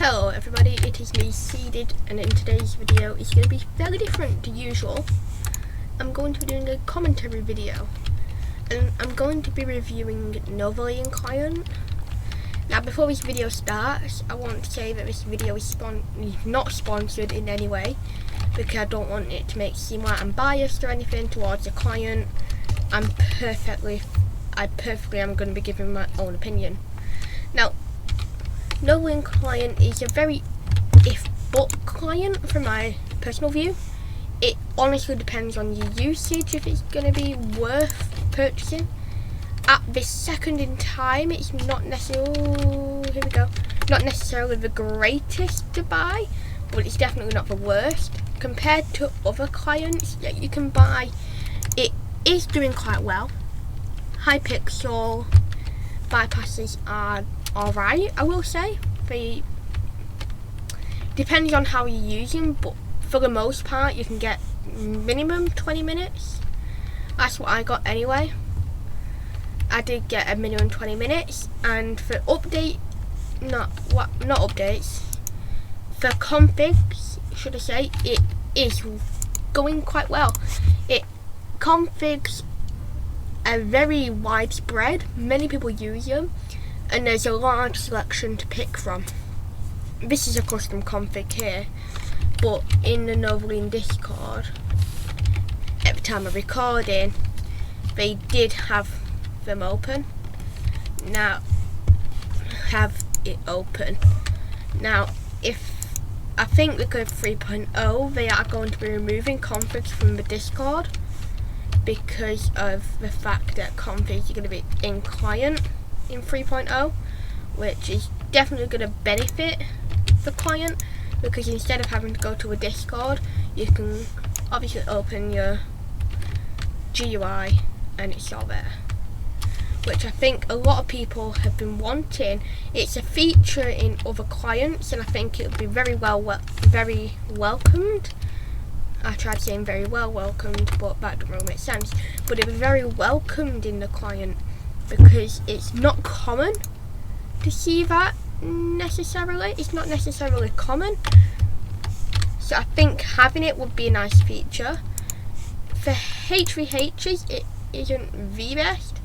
Hello everybody, it is me, Seeded, and in today's video it's going to be fairly different to usual. I'm going to be doing a commentary video, and I'm going to be reviewing Novoline client. Now before this video starts, I want to say that this video is not sponsored in any way, because I don't want it to make it seem like I'm biased or anything towards the client. I perfectly am going to be giving my own opinion. Now, Novoline client is a very if-but client from my personal view. It honestly depends on your usage if it's going to be worth purchasing. At this second in time, it's not necessarily, not necessarily the greatest to buy, but it's definitely not the worst. Compared to other clients that you can buy, it is doing quite well. High pixel bypasses are alright, I will say. They depends on how you're using, but for the most part you can get minimum 20 minutes. That's what I got anyway. I did get a minimum 20 minutes, and for not updates, for configs, should I say, it is going quite well. Configs are very widespread, many people use them, and there's a large selection to pick from. This is a custom config here, but in the Novoline Discord, at the time of recording, they did have them open. Now, have it open. Now, I think because 3.0, they are going to be removing configs from the Discord because of the fact that configs are going to be in client in 3.0, which is definitely going to benefit the client, because instead of having to go to a Discord, you can obviously open your GUI and it's all there, which I think a lot of people have been wanting. It's a feature in other clients, and I think it'll be very welcomed. I tried saying very well welcomed, but that doesn't really make sense. But it'll be very welcomed in the client, because it's not common to see that necessarily. It's not necessarily common. So I think having it would be a nice feature. For H3Hs, it isn't the best.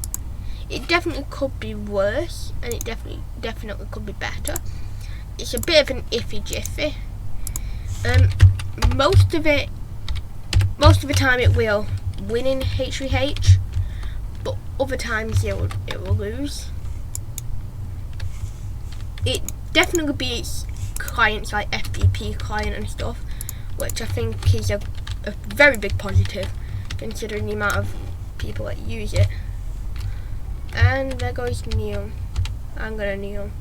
It definitely could be worse, and it definitely could be better. It's a bit of an iffy jiffy. Most of the time it will win in H3H, but other times it will lose. It definitely beats clients like FTP client and stuff, which I think is a very big positive considering the amount of people that use it. And there goes Neil. I'm gonna kneel.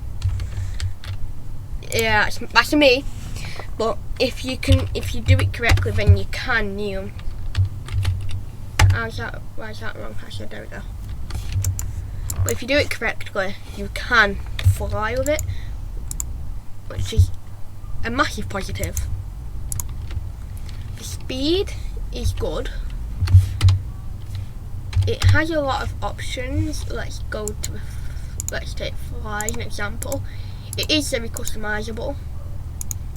Yeah, that's me. But if you do it correctly, then you can kneel. Why is that wrong? Actually, there we go. But if you do it correctly, you can fly with it, which is a massive positive. The speed is good. It has a lot of options. Let's take fly as an example. It is very customizable.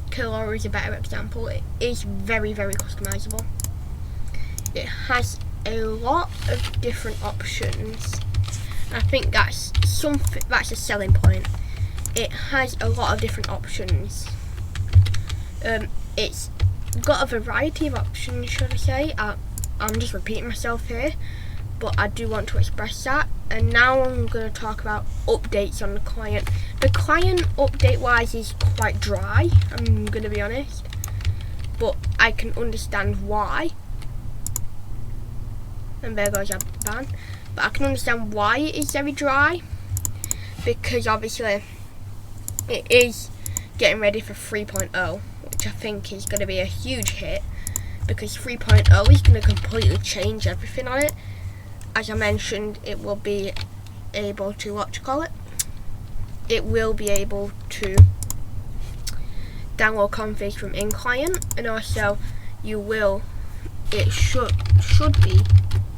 Killer is a better example. It is very, very customizable. It has a lot of different options. I think that's a selling point. It has a lot of different options. It's got a variety of options, should I say. I'm just repeating myself here, but I do want to express that. And now I'm going to talk about updates on the client. The client update-wise is quite dry, I'm going to be honest, but I can understand why. And there goes our ban. But I can understand why it is very dry, because obviously it is getting ready for 3.0, which I think is going to be a huge hit, because 3.0 is going to completely change everything on it. As I mentioned, it will be able to, it will be able to download configs from in-client, and also it should be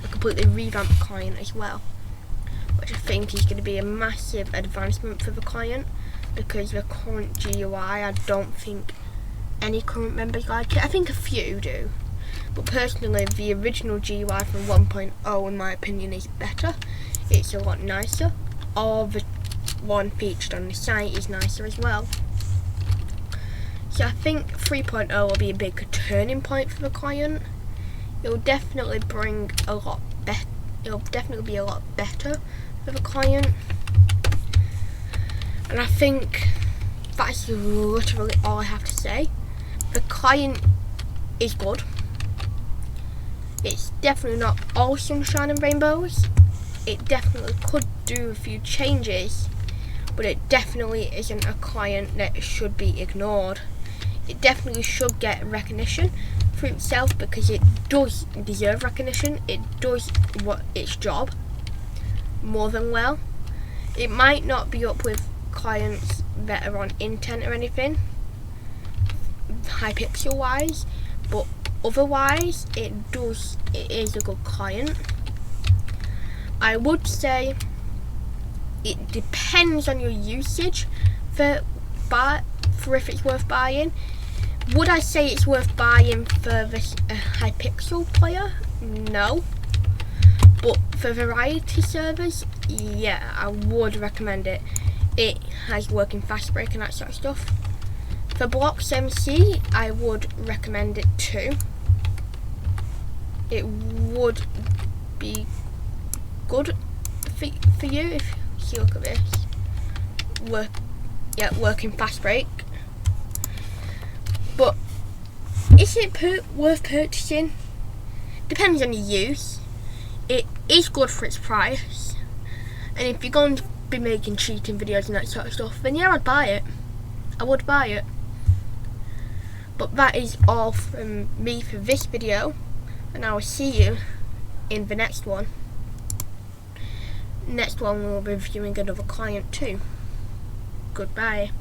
a completely revamped client as well, which I think is going to be a massive advancement for the client. because the current GUI, I don't think any current members like it. I think a few do, but personally the original GUI from 1.0 in my opinion is better. It's a lot nicer. All the one featured on the site is nicer as well. So I think 3.0 will be a big turning point for the client. It'll definitely bring a lot better. It'll definitely be a lot better for the client. And I think that's literally all I have to say. The client is good. It's definitely not all sunshine and rainbows. It definitely could do a few changes, but it definitely isn't a client that should be ignored. It definitely should get recognition for itself because it does deserve recognition. It does its job more than well. It might not be up with clients that are on intent or anything, Hypixel wise, but otherwise it is a good client. I would say it depends on your usage for if it's worth buying. Would I say it's worth buying for this Hypixel player? No. But for variety servers, yeah, I would recommend it. It has working fast break and that sort of stuff. For Blocks MC, I would recommend it too. It would be good for you if you look at this. Working fast break. But is it worth purchasing? Depends on your use. It is good for its price, and if you're going to be making cheating videos and that sort of stuff, then yeah, I'd buy it. I would buy it. But that is all from me for this video, and I will see you in the next one. Next one we'll be reviewing another client too. Goodbye.